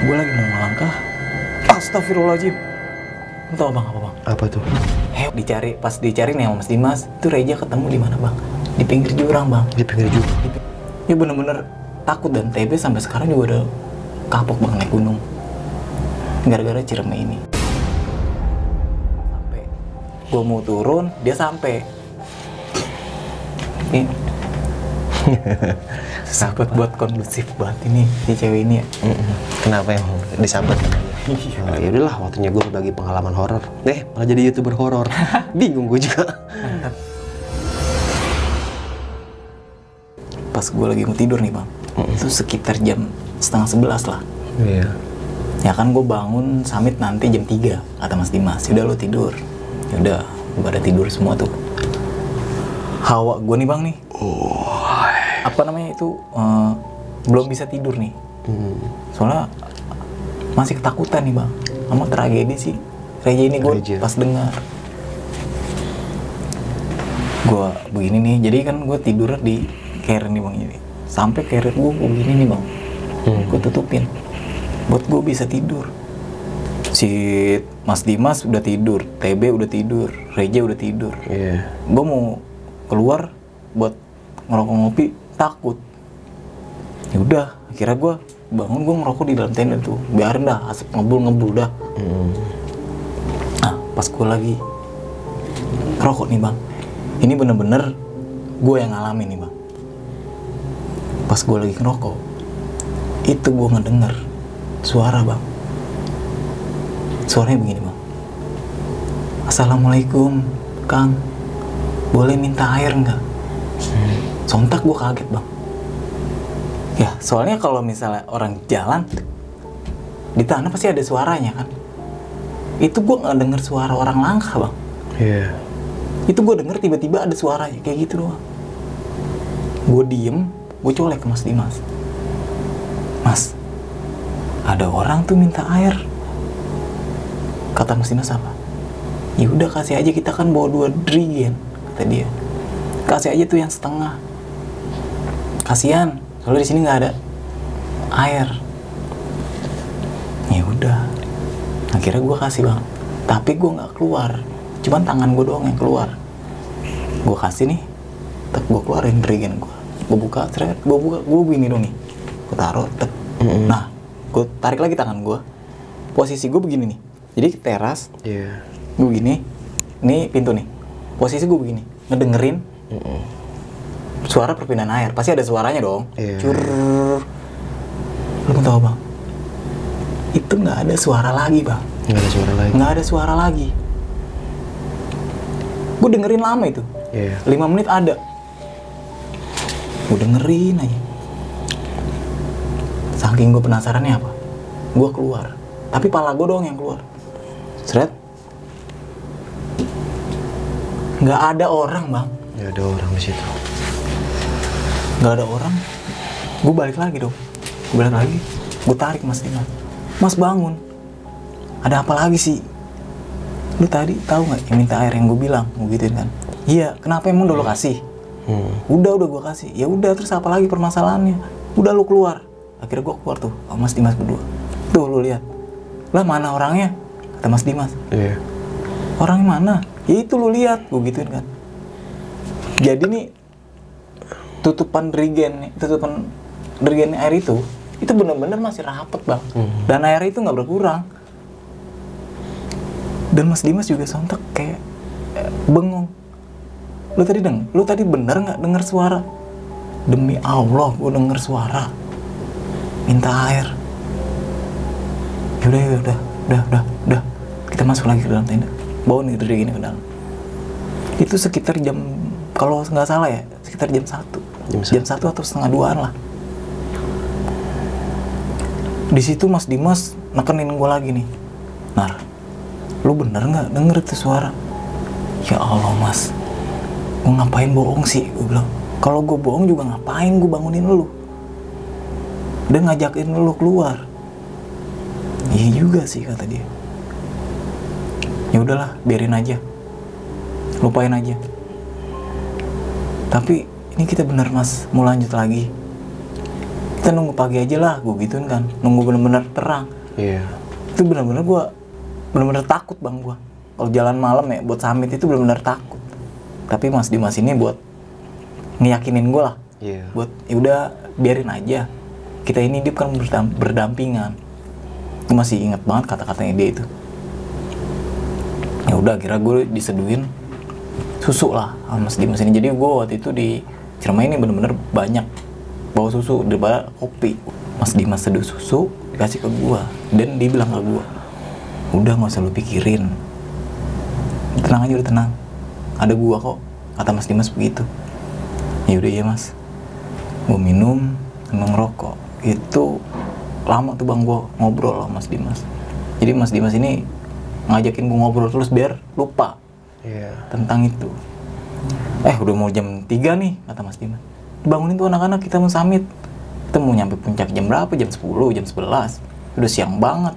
Gue lagi mau melangkah. Astagfirullahaladzim. Lu tau bang apa bang? Apa tuh? Pas dicari nih sama Mas Dimas, itu Reja ketemu di mana bang? Di pinggir jurang bang. Di pinggir jurang. Ya bener-bener takut, dan TB sampai sekarang juga udah kapok bang naik gunung. Gara-gara Ciremai ini. Sampai gue mau turun, dia sampai. Ini sahabat buat kondusif banget ini si cewek ini ya. Kenapa emang disahabat? Ya udahlah, waktunya gue berbagi pengalaman horor. Malah jadi YouTuber horor. Bingung gue juga. Pas gue lagi mau tidur nih bang, itu sekitar jam 10:30 lah. Iya. Ya kan gue bangun summit nanti jam 3 kata Mas Dimas. Yaudah lo tidur. Yaudah, gue pada tidur semua tuh. Hawa gue nih bang nih. Apa namanya itu belum bisa tidur nih. Soalnya masih ketakutan nih bang. Sama tragedi sih Reja ini gue pas dengar. Gue begini nih, jadi kan gue tidur di carrier nih bang ini. Sampai carrier gue begini nih bang. Gue tutupin buat gue bisa tidur. Si Mas Dimas udah tidur, TB udah tidur, Reja udah tidur. Gue mau keluar buat ngerokok ngopi, takut. Ya udah, akhirnya gue bangun, gue ngerokok di dalam tenda tuh. Biarin dah asap ngebul dah. Nah, pas gue lagi ngerokok nih bang, ini bener-bener gue yang ngalamin nih bang. Pas gue lagi ngerokok, itu gue ngedenger suara bang. Suaranya begini bang. Assalamualaikum Kang, boleh minta air nggak? Sontak gue kaget bang. Ya soalnya kalau misalnya orang jalan di tanah pasti ada suaranya kan. Itu gue nggak denger suara orang langkah bang. Itu gue denger tiba-tiba ada suaranya kayak gitu doang. Gue diem, gue colek ke Mas Dimas. Mas, ada orang tuh minta air. Kata Mas Dimas apa? Ya udah kasih aja, kita kan bawa 2 drigen, kata dia. Kasih aja tuh yang setengah. Kasian, soalnya di sini nggak ada air. Ya udah, akhirnya gue kasih bang. Tapi gue nggak keluar, cuman tangan gue doang yang keluar. Gue kasih nih, tek gue keluarin drigen gue. Gue buka, gue begini dong nih. Gue taruh, tek. Nah, gue tarik lagi tangan gue. Posisi gue begini nih. Jadi teras, gue begini. Ini pintu nih. Posisi gue begini, ngedengerin suara perpindahan air. Pasti ada suaranya dong. Cur. Lu mau tau bang? Itu nggak ada suara lagi bang. Nggak ada suara lagi. Gue dengerin lama itu. 5 menit ada. Gue dengerin aja. Saking gue penasarannya apa? Gue keluar. Tapi pala gue doang yang keluar. Seret. Nggak ada orang bang. Nggak ada orang di situ. Nggak ada orang. Gue balik lagi dong. Gue tarik Mas Dimas. Mas bangun. Ada apa lagi sih? Lu tadi tahu nggak yang minta air yang gue bilang? Gue gituin kan. Iya. Kenapa emang udah lo kasih? Udah gue kasih. Ya udah, terus apa lagi permasalahannya? Udah lu keluar. Akhirnya gue keluar tuh sama Mas Dimas berdua. Tuh lu lihat. Lah mana orangnya? Kata Mas Dimas. Orangnya mana? Ya itu lu lihat. Gue gituin kan. Jadi nih tutupan drigen air itu benar-benar masih rapet bang. Dan air itu nggak berkurang. Dan Mas Dimas juga sontak kayak bengong. Lu tadi bener nggak denger suara? Demi Allah, gue denger suara minta air. Udah. Kita masuk lagi ke dalam tenda. Bawa nih drigen ke dalam. Itu sekitar jam, kalau nggak salah ya, sekitar jam 1. Jam 1 atau setengah 2-an lah. Di situ Mas Dimas nekenin gue lagi nih. Nar, lu bener nggak denger itu suara? Ya Allah Mas, gue ngapain bohong sih? Gue bilang, kalau gue bohong juga ngapain gue bangunin lu dan ngajakin lu keluar? Iya juga sih, kata dia. Ya udahlah, biarin aja, lupain aja. Tapi ini kita bener Mas mau lanjut lagi. kita nunggu pagi aja lah, gue gituin kan, nunggu bener-bener terang. Iya. Itu bener-bener gue bener-bener takut bang gue. Kalau jalan malam ya buat summit itu bener-bener takut. Tapi Mas Dimas ini buat ngeyakinin gue lah, buat yaudah biarin aja. Kita ini hidup kan berdampingan. Gue masih ingat banget kata-katanya dia itu. Ya udah, akhirnya gue diseduhin susu lah sama Mas Dimas ini. Jadi gue waktu itu di Ciremai ini bener-bener banyak bawa susu daripada kopi. Mas Dimas seduh susu dikasih ke gue dan dia bilang ke gue, udah nggak usah lu pikirin, tenang aja, udah tenang, ada gua kok, kata Mas Dimas begitu. Ya udah ya Mas, gua minum sama ngerokok. Itu lama tuh bang gua ngobrol sama Mas Dimas. Jadi Mas Dimas ini ngajakin gua ngobrol terus biar lupa tentang itu. Udah mau jam 3 nih, kata Mas Dimas, bangunin tuh anak-anak, kita mau summit. Kita mau nyampe puncak jam berapa? Jam 10, jam 11, udah siang banget.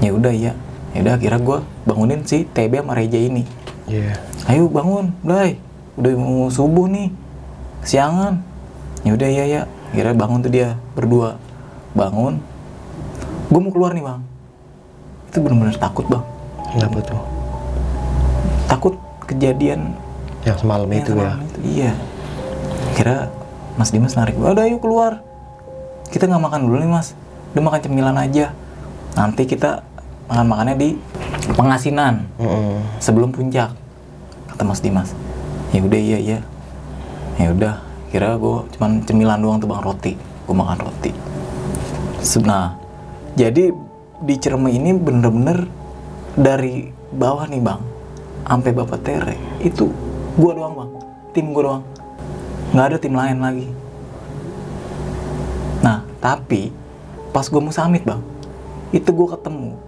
Ya udah ya udah, akhirnya gue bangunin si TB sama Reja ini. Ayo bangun, udah mau subuh nih, kesiangan. Ya udah ya akhirnya bangun tuh dia berdua, bangun. Gue mau keluar nih bang, itu benar-benar takut bang. Kenapa tuh? Takut kejadian yang semalam itu ya? Iya. Akhirnya Mas Dimas narik, udah yuk keluar, kita nggak makan dulu nih Mas, udah makan cemilan aja, nanti kita makan-makannya di Pengasinan sebelum puncak, kata Mas Dimas. Ya udah iya ya udah, kira gue cuman cemilan doang tuh bang, roti, gue makan roti. Nah jadi di Ciremai ini bener-bener dari bawah nih bang sampai Bapak Tere itu gue doang bang, tim gue doang, nggak ada tim lain lagi. Nah tapi pas gue mau summit bang, itu gue ketemu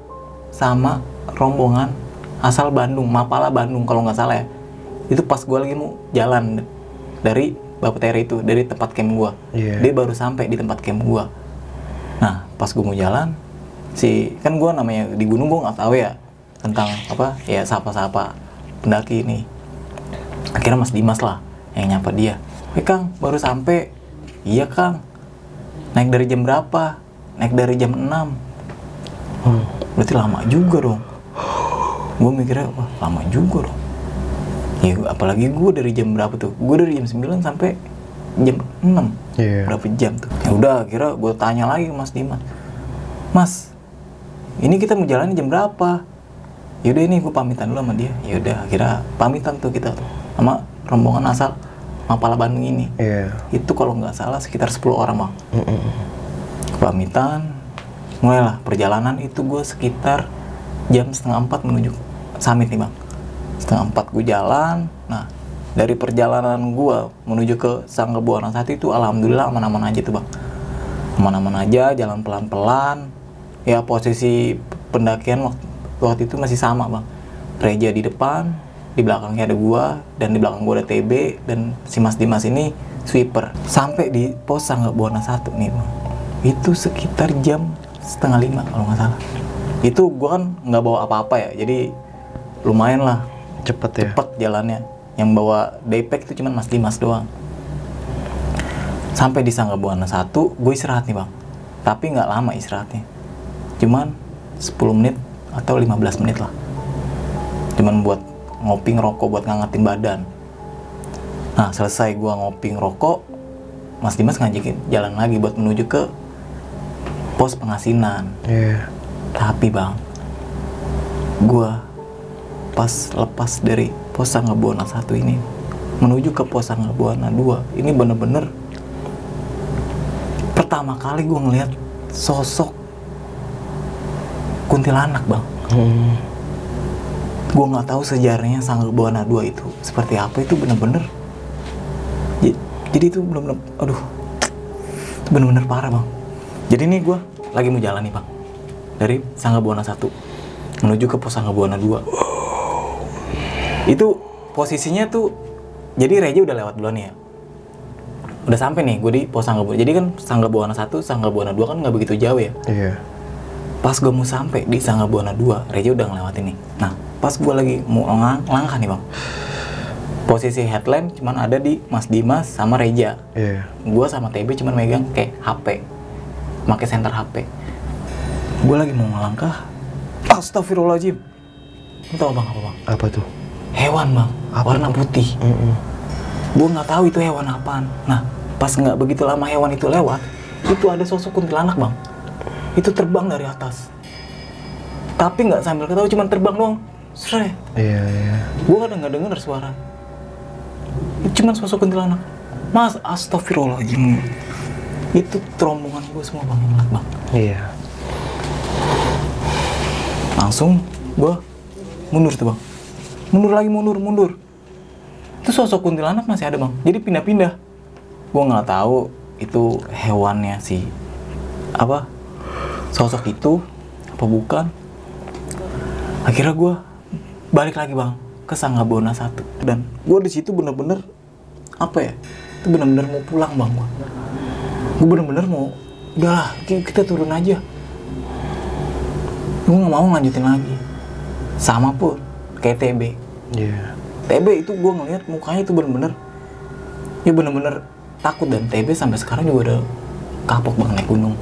sama rombongan asal Bandung, Mapala Bandung kalau nggak salah ya. Itu pas gue lagi mau jalan dari Bapak Tere itu, dari tempat camp gue. Dia baru sampai di tempat camp gue. Nah pas gue mau jalan, kan gue namanya di gunung gue nggak tahu ya tentang apa ya, sapa-sapa pendaki ini. Akhirnya Mas Dimas lah yang nyapa dia. Kang, baru sampai. Iya Kang. Naik dari jam berapa? Naik dari jam 6. Berarti lama juga dong. Gue mikirnya, wah lama juga dong. Ya apalagi gue dari jam berapa tuh? Gue dari jam 9 sampai jam 6. Berapa jam tuh? Ya udah, akhirnya gue tanya lagi ke Mas Dimas. Mas, ini kita mau jalan jam berapa? Yaudah ini gue pamitan dulu sama dia. Yaudah, akhirnya pamitan tuh kita tuh sama rombongan asal Mapala Bandung ini. Itu kalau nggak salah sekitar 10 orang bang. Pamitan, mulailah perjalanan. Itu gue sekitar jam 3:30 menuju summit nih bang. 3:30 gue jalan. Nah dari perjalanan gue menuju ke Sangga Buana 1 itu alhamdulillah aman-aman aja tuh bang. Aman-aman aja, jalan pelan-pelan. Ya posisi pendakian waktu itu masih sama bang. Reja di depan, di belakangnya ada gua, dan di belakang gua ada TB, dan si Mas Dimas ini sweeper. Sampai di pos Sangga Buana 1 nih bang, itu sekitar jam 4:30 kalau nggak salah. Itu gua kan nggak bawa apa-apa ya, jadi lumayan lah cepet jalannya. Yang bawa daypack itu cuman Mas Dimas doang. Sampai di Sangga Buana 1, gue istirahat nih bang, tapi nggak lama istirahatnya, cuman 10 menit atau 15 menit lah, cuman buat ngopi ngerokok, buat ngangetin badan. Nah selesai gua ngopi ngerokok, Mas Dimas ngajakin jalan lagi buat menuju ke pos Pengasinan. Tapi bang, gua pas lepas dari pos Sangga Buana 1 ini menuju ke pos Sangga Buana 2, ini bener-bener pertama kali gua ngeliat sosok kuntilanak bang. Gue nggak tahu sejarahnya Sangga Buana 2 itu seperti apa. Itu bener-bener jadi itu bener-bener, aduh, itu bener-bener parah bang. Jadi nih gue lagi mau jalan nih bang, dari Sangga Buana 1 menuju ke pos Sangga Buana 2. Itu posisinya tuh, jadi Reja udah lewat duluan ya, udah sampai nih gue di pos Sangga Buana. Jadi kan Sangga Buana 1, Sangga Buana 2 kan nggak begitu jauh ya. Pas gue mau sampai di Sangga Buana 2, Reja udah ngelewatin nih. Nah, pas gue lagi mau langkah nih bang, Posisi headlamp cuman ada di Mas Dimas sama Reja. Iya. Gua sama TB cuman megang kayak HP, pakai senter HP. Gue lagi mau ngelangkah, astagfirullahaladzim. Lu tau bang apa bang? Apa tuh? Hewan bang, Apa warna tuh? putih. Gue nggak tahu itu hewan apaan. Nah, pas nggak begitu lama hewan itu lewat, itu ada sosok kuntilanak bang. Itu terbang dari atas. Tapi nggak sambil ketawa, cuma terbang doang. Sre. Iya, iya. Gue kadang nggak denger suara. Cuman sosok kuntilanak. Mas, astagfirullahaladzim. Itu terombongan gue semua bang yang ngeliat bang. Iya. Langsung gue mundur tuh bang. Mundur lagi, mundur. Itu sosok kuntilanak masih ada bang. Jadi pindah-pindah. Gue nggak tahu itu hewannya si apa sosok itu apa bukan. Akhirnya gue balik lagi bang ke Sanggabona 1 dan gue di situ bener-bener apa ya? Itu bener-bener mau pulang bang gue. Gue bener-bener mau udahlah kita turun aja. Gue nggak mau lanjutin lagi. Sama pun kayak TB. Iya. TB itu gue ngeliat mukanya itu bener-bener ya bener-bener takut dan TB sampai sekarang juga udah kapok bang naik gunung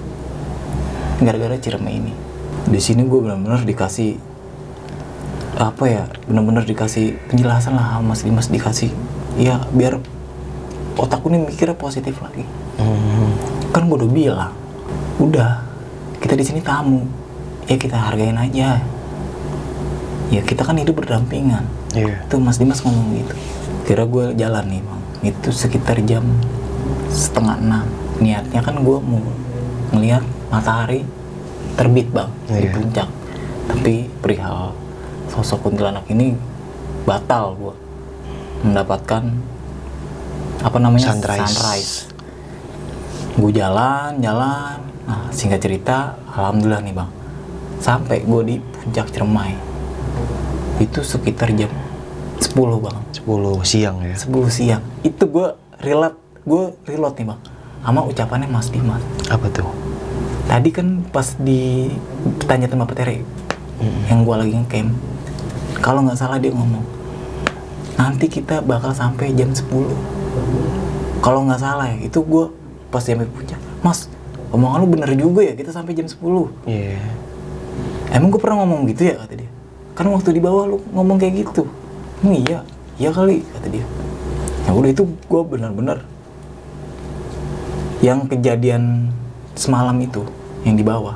gara-gara Ciremai ini. Di sini gue bener-bener dikasih apa ya, bener-bener dikasih penjelasan lah Mas Dimas, dikasih ya biar otakku nih mikirnya positif lagi. Kan gue udah bilang udah kita di sini tamu ya kita hargain aja ya, kita kan hidup berdampingan. Iya. Tuh Mas Dimas ngomong gitu. Kira gue jalan nih bang, itu sekitar jam 5:30. Niatnya kan gue mau ngeliat matahari terbit bang di Iya. puncak. Tapi perihal sosok kuntilanak ini batal gue mendapatkan apa namanya sunrise. Gue jalan. Nah singkat cerita, alhamdulillah nih bang, sampai gue di puncak Ciremai itu sekitar jam 10 bang. 10 siang ya. 10 siang. Itu gue reload nih bang sama ucapannya Mas Dimas. Apa tuh? Tadi kan pas di tanya sama Petere yang gue lagi ngecamp, kalau nggak salah dia ngomong nanti kita bakal sampai jam 10. Kalau nggak salah ya, itu gue pas sampai puncak, Mas omongan lu bener juga ya, kita sampai jam 10. Iya. Emang gue pernah ngomong gitu ya, kata dia. Kan waktu di bawah lu ngomong kayak gitu. Iya kali, kata dia. Ya udah, itu gue bener-bener yang kejadian semalam itu yang di bawah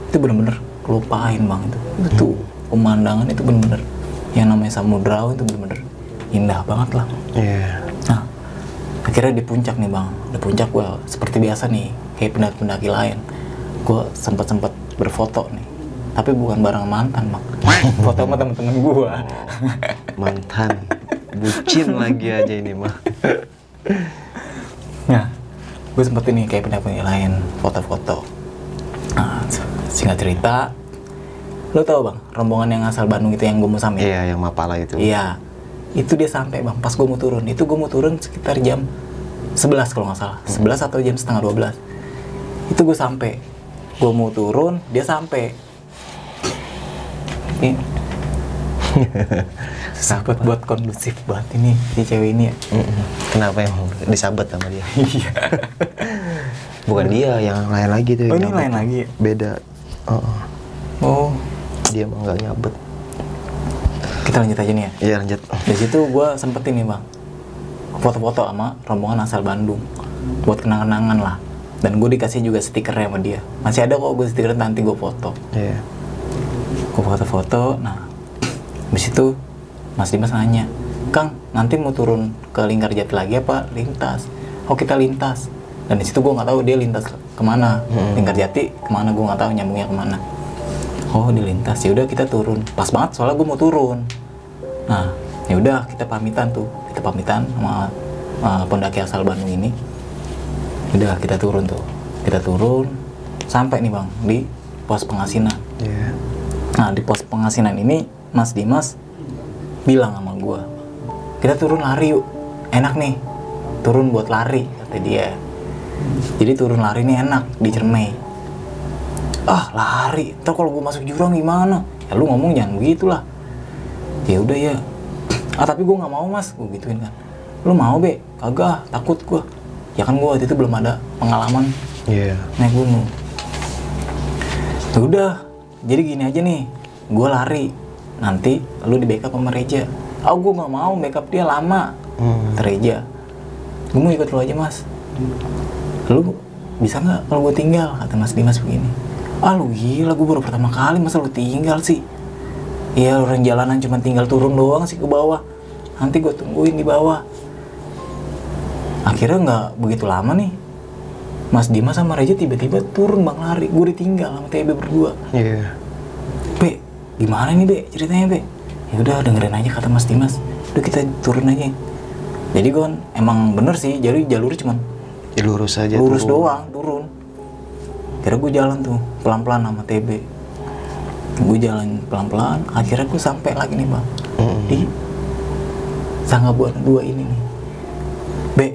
itu bener-bener kelupain bang. Itu tuh pemandangan itu bener-bener yang namanya Samudra itu bener-bener indah banget lah. Iya. Nah akhirnya di puncak nih bang, di puncak gue seperti biasa nih kayak pendaki-pendaki lain, gue sempat berfoto nih, tapi bukan bareng mantan bang. Foto sama temen-temen gue. Mantan. Bucin lagi aja ini mah. Nah gue sempet ini kayak pendaki lain foto-foto. Nah singkat cerita, lo tau bang rombongan yang asal Bandung itu yang gue mau sampai? Iya, yang Mapala itu. Iya, itu dia sampai bang pas gue mau turun. Itu gue mau turun sekitar jam 11 kalau nggak salah, 11 atau jam setengah 12. Itu gue sampai, gue mau turun dia sampai. Ini sahabat buat kondusif banget ini si cewek ini ya. Kenapa emang disabat sama dia? Iya. Bukan dia, yang lain lagi tuh. Oh yang ini nyabet. lain lagi ya? Beda. Oh Dia mah nggak nyabet. kita lanjut aja nih ya. Iya, lanjut. Di situ gue sempetin nih bang foto-foto sama rombongan asal Bandung buat kenang-kenangan lah. Dan gue dikasih juga stikernya sama dia. Masih ada kok gue stiker, nanti gue foto. Iya. Gue foto-foto. Nah habis itu Mas Dimas nanya, Kang nanti mau turun ke Lingkarjati lagi apa lintas? Oh kita lintas. Dan di situ gue nggak tahu dia lintas kemana. Lingkarjati kemana gue nggak tahu, nyambungnya kemana. Oh di lintas, ya udah kita turun. Pas banget soalnya gue mau turun. Nah ya udah kita pamitan sama pendaki asal Bandung ini. Udah kita turun tuh, sampai nih bang di pos pengasinan. Iya. Nah di pos pengasinan ini Mas Dimas bilang sama gue, kita turun lari yuk, enak nih turun buat lari, kata dia. Jadi turun lari nih enak di Ciremai. Ah lari, ntar kalau gue masuk jurang gimana? Ya lu ngomong jangan begitulah. Ya udah ya, Tapi gue nggak mau mas, gue gituin kan. Lu mau be? Kagak, takut gue. Ya kan gue waktu itu belum ada pengalaman naik gunung. Ya udah, jadi gini aja nih, gue lari, nanti lu di backup sama Reja. Gue nggak mau backup dia lama. Reja, gue mau ikut lu aja mas. Lu bisa nggak kalau gue tinggal? Kata Mas Dimas begini. Lu gila, gue baru pertama kali masa lu tinggal sih. Iya, orang jalanan cuma tinggal turun doang sih ke bawah. Nanti gue tungguin di bawah. Akhirnya nggak begitu lama nih, Mas Dimas sama Reja tiba-tiba turun bang lari. Gue ditinggal sama TB berdua. Be, gimana nih be ceritanya be? Ya udah dengerin aja kata Mas Dimas. Udah kita turun aja. Jadi gue kan emang bener sih, jadi jalurnya cuman lurus aja. Lurus doang, turun. Akhirnya gue jalan tuh pelan-pelan sama TB. Gue jalan pelan-pelan, akhirnya gue sampai lagi nih bang di Sanggabuana 2 ini nih. Be,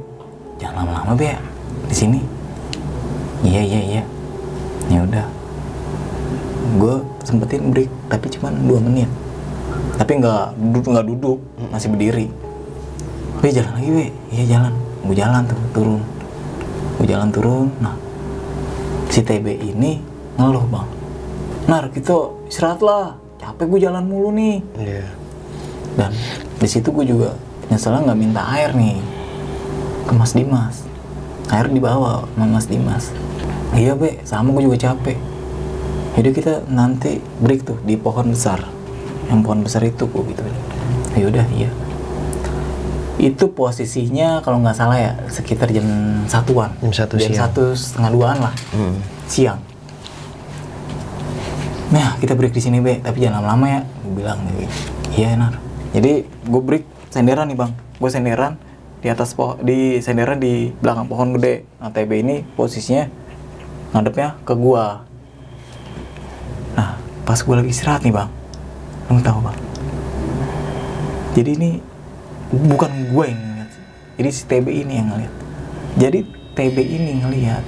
jangan lama-lama be ya di sini. Iya. Ya udah. Gue sempetin break, tapi cuma 2 menit. Tapi nggak duduk, masih berdiri. Be jalan lagi be, iya jalan. Gue jalan tuh turun. Gue jalan turun. Nah, si TB ini ngeluh bang. Nar, kita istirahat lah. Capek gue jalan mulu nih. Dan di situ gue juga nyeselnya nggak minta air nih ke Mas Dimas. Air dibawa sama Mas Dimas. Iya be, sama gue juga capek. Jadi kita nanti break tuh di pohon besar. Yang pohon besar itu gue gitu. Ya udah, iya. Itu posisinya kalau nggak salah ya sekitar jam 1-an. Jam 1:30-an lah. Siang. Nah, kita break di sini be, tapi jangan lama-lama ya. Gue bilang iya Nar. Jadi gue break senderan nih bang. Gue senderan di atas senderan di belakang pohon gede. Nah, TB ini posisinya ngadepnya ke gua. Nah, pas gue lagi istirahat nih bang, lu tahu bang, jadi ini bukan gue yang ngeliat, jadi si TB ini yang ngeliat. Jadi TB ini ngeliat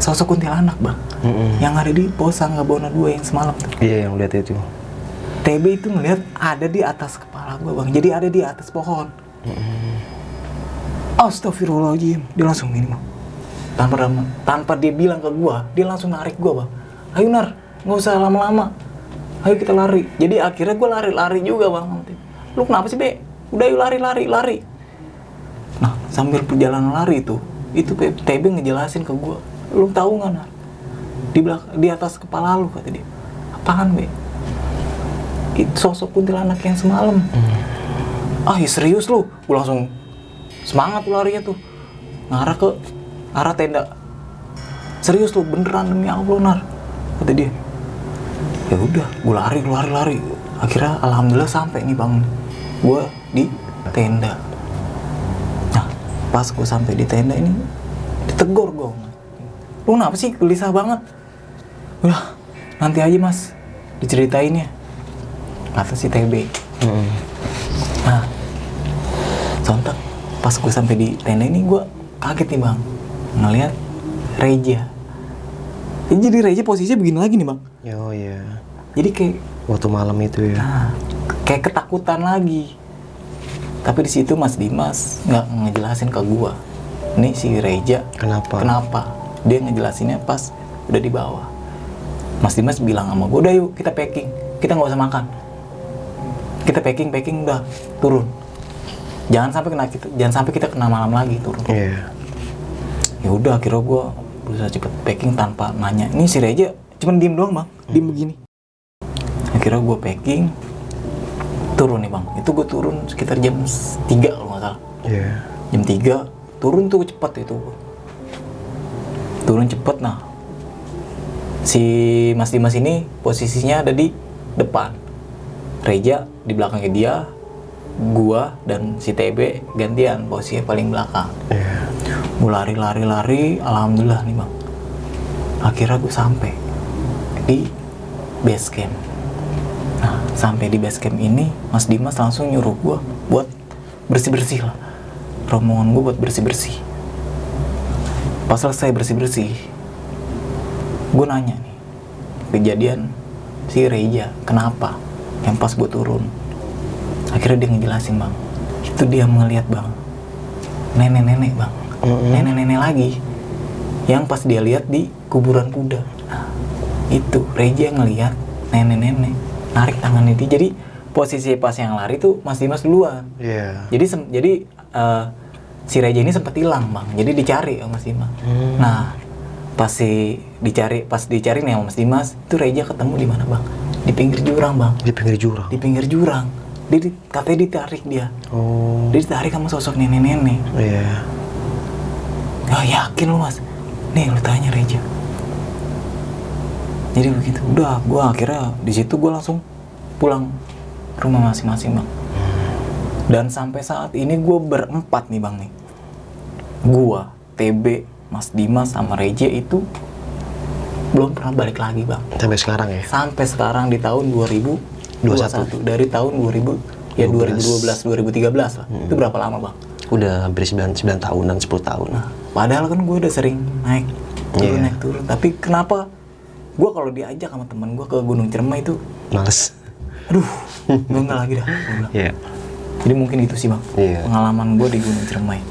sosok kuntilanak bang, yang ada di pos Sanggabuana 2 yang semalam tuh. Iya, yang lihat itu. TB itu ngeliat ada di atas kepala gue bang, jadi ada di atas pohon. Astagfirullahaladzim, dia langsung gini bang, tanpa dia bilang ke gue, dia langsung narik gue bang. Ayo Nar, nggak usah lama-lama, ayo kita lari. Jadi akhirnya gue lari juga bang. Lu kenapa sih be? Udah yuk lari. Nah, sambil perjalanan lari itu TB ngejelasin ke gue, lu tahu nggak Nar, di atas kepala lu, kata dia. Apaan be? Itu sosok kuntilanak yang semalam. Ya serius lu? Gue langsung semangat tuh larinya tuh, ngarah ke arah tenda. Serius lu, beneran demi Allah Nar, kata dia. Ya udah, gue lari. Akhirnya alhamdulillah sampai nih bang, gue di tenda. Nah, pas gue sampai di tenda ini ditegur gue. Lu kenapa sih gelisah banget? Udah, nanti aja mas diceritainnya, kata si TB. Nah, sontak pas gue sampai di tenda ini gue kaget nih bang, ngeliat Reja. Jadi Reja posisinya begini lagi nih bang. Oh iya. Jadi kayak waktu malam itu ya. Nah, kayak ketakutan lagi. Tapi di situ Mas Dimas nggak ngejelasin ke gua. Nih si Reja. Kenapa? Dia ngejelasinnya pas udah di bawah. Mas Dimas bilang sama gua, udah yuk kita packing. Kita nggak usah makan. Kita packing udah turun. Jangan sampai kita kena malam lagi turun. Iya. Ya udah, akhirnya gua berusaha cepet packing tanpa nanya. Ini si Reja cuman diem doang bang, diem begini. Akhirnya gue packing, turun nih bang. Itu gue turun sekitar jam 3 kalau nggak salah. Jam 3 turun tuh cepet itu. Turun cepet. Nah, si Mas Dimas ini posisinya ada di depan, Reja di belakangnya dia, gua dan si TB gantian posisinya paling belakang. Gue lari, alhamdulillah nih bang. Akhirnya gue sampai di base camp. Nah, sampai di base camp ini, Mas Dimas langsung nyuruh gue buat bersih-bersih lah. Rombongan gue buat bersih-bersih. Pas selesai bersih-bersih, gue nanya nih, kejadian si Reja, kenapa? Yang pas gue turun. Akhirnya dia ngejelasin bang, itu dia ngeliat bang, nenek-nenek bang, nenek-nenek lagi, yang pas dia lihat di kuburan kuda. Nah, itu Reja ngeliat nenek-nenek narik tangannya dia. Jadi posisi pas yang lari tuh Mas Dimas duluan. Iya. Jadi si Reja ini sempat hilang bang, jadi dicari sama Mas Dimas. Nah pas dicari nih sama Mas Dimas, itu Reja ketemu di mana bang? Di pinggir jurang bang. Di pinggir jurang. Di pinggir jurang. Katanya ditarik dia. Oh. Dia ditarik sama sosok nenek-nenek. Iya. Gak yakin lu mas. Nih lu tanya Reja. Jadi begitu. Udah, gua akhirnya di situ gua langsung pulang rumah masing-masing bang. Dan sampai saat ini gue berempat nih bang nih. Gua, TB, Mas Dimas sama Reja itu belum pernah balik lagi bang. Sampai sekarang ya? Sampai sekarang di tahun 2021. Dari tahun 2000 ya 2012 2013 lah. Itu berapa lama bang? Udah hampir 9 tahunan, 10 tahun. Nah, padahal kan gue udah sering naik turun. Tapi kenapa gue kalau diajak sama temen gue ke Gunung Ciremai itu males. Aduh, gue nggak lagi dah. Iya. Jadi mungkin itu sih bang, pengalaman gue di Gunung Ciremai.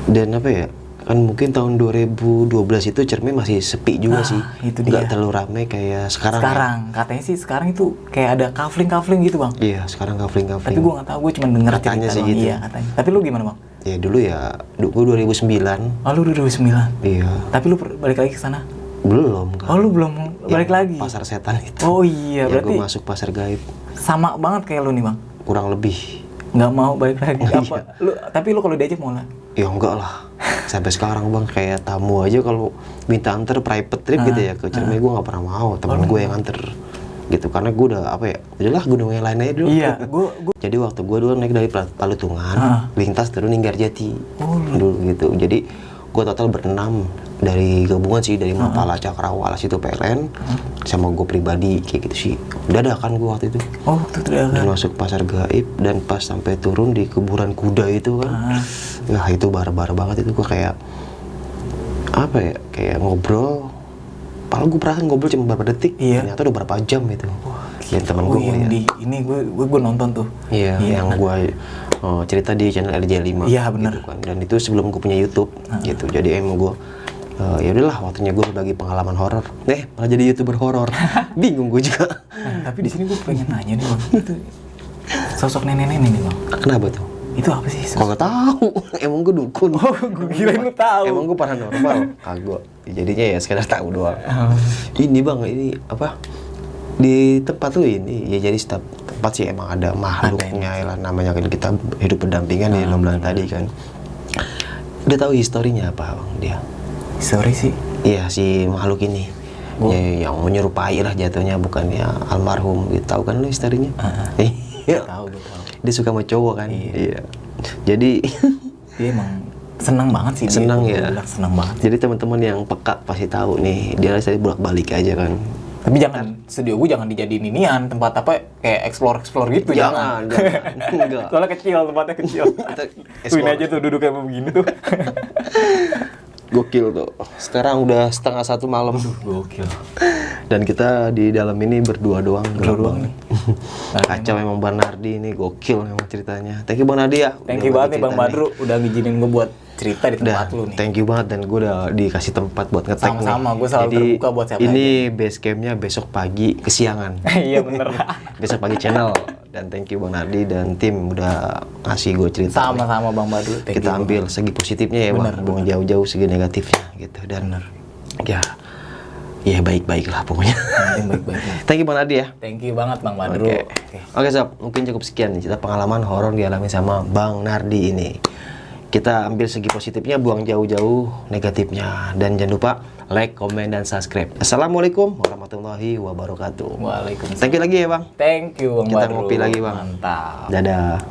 Dan apa ya, kan mungkin tahun 2012 itu Ciremai masih sepi juga sih. Itu nggak dia. terlalu ramai kayak sekarang. Katanya sih sekarang itu kayak ada kafling gitu bang. Iya, sekarang kafling. Tapi gue nggak tahu, gue cuma denger Katanya cerita sih bang. gitu. Iya katanya. Tapi lu gimana bang? Ya dulu ya, gue 2009. Oh lu 2009? Iya. Tapi lu balik lagi ke sana? Belum kan. Oh lu belum balik lagi? Pasar setan itu. Oh iya, ya, berarti gue masuk pasar gaib. sama banget kayak lu nih bang? Kurang lebih. Nggak mau balik lagi? Oh, apa? Tapi lu kalau diajak mau lah? Ya enggak lah. Sampai sekarang bang, kayak tamu aja kalau minta anter private trip gitu ya ke Ciremai, gue nggak pernah mau. Temen gue yang anter gitu, karena gue udah apa ya, udahlah gunung yang lain aja dulu. Iya, gue Jadi waktu gue dulu naik dari Palutungan, lintas turun Linggarjati dulu gitu. Jadi gue total berenam dari gabungan sih, dari Mapala, Cakrawala, situ PLN, sama gue pribadi kayak gitu sih. Dadakan gue waktu itu. Oh, itu Dan dadakan. masuk pasar gaib, dan pas sampai turun di kuburan kuda itu kan, wah itu barbar banget itu. Gue kayak apa ya, kayak ngobrol. Padahal gue perasaan ngobrol cuma beberapa detik, ternyata udah berapa jam itu. Dan teman gue yang di ini gue nonton tuh. Iya, yang gue cerita di channel RJ5. Iya benar. Gitu kan. Dan itu sebelum gue punya YouTube gitu. Jadi emang gue ya udahlah, waktunya gue berbagi pengalaman horor. Malah jadi YouTuber horor. Bingung gue juga. Tapi di sini gue pengen nanya nih bang, itu sosok nenek-nenek nih bang. Kenapa tuh? Itu apa sih? Kok nggak tahu? Emang gue dukun. Oh, gue kirain lu tahu. Emang gue paranormal? Kagak. Jadinya ya sekedar tahu doang. Ini bang, ini apa? Di tempat lu ini, ya jadi setiap tempat sih emang ada makhluknya lah, namanya kan kita hidup berdampingan di Nomlan tadi kan. Udah tahu historinya apa bang dia? Sorry sih. Iya, si makhluk ini. Ya, yang menyerupai lah jatuhnya, bukannya almarhum gitu. Tahu kan lu historinya? Iya. Tahu, gue tahu. Dia suka sama cowok kan? Iya. Jadi dia emang senang banget sih. Senang dia. ya. Senang banget. Jadi teman-teman yang peka pasti tahu nih, dia saya bolak-balik aja kan. Tapi jangan, studio gue jangan dijadiin inian, tempat apa kayak explore gitu. Jangan. Enggak. Soalnya kecil, tempatnya kecil. Tuin aja tuh duduk kayak begini tuh. Gokil tuh. Sekarang udah 1:30 malam. Gokil. Dan kita di dalam ini berdua doang. Berdua nih. Kacau emang Bang Nardi ini, gokil emang ceritanya. Thank you Bang Nardi ya. Thank you banget nih Bang Badru udah ngizinin gue buat cerita di tempat lu nih. Thank you banget, dan gue udah dikasih tempat buat nge-tag nih. Sama-sama, gue selalu terbuka buat siapa ini base campnya besok pagi kesiangan. Iya bener. Besok pagi channel. Dan thank you Bang Nardi dan tim udah ngasih gue cerita. Sama-sama Bang Badru. Kita ambil segi positifnya ya Bang, buang jauh-jauh segi negatifnya gitu. Dan ya baik-baik lah pokoknya. Baik-baik. Thank you Bang Nardi ya. Thank you banget Bang Badru. Oke sob, mungkin cukup sekian nih cerita pengalaman horor dialami sama Bang Nardi ini. Kita ambil segi positifnya, buang jauh-jauh negatifnya. Dan jangan lupa like, komen, dan subscribe. Assalamualaikum warahmatullahi wabarakatuh. Waalaikumsalam. Thank you lagi ya Bang. Thank you Bang Kita Badru. ngopi lagi Bang. Mantap. Dadah.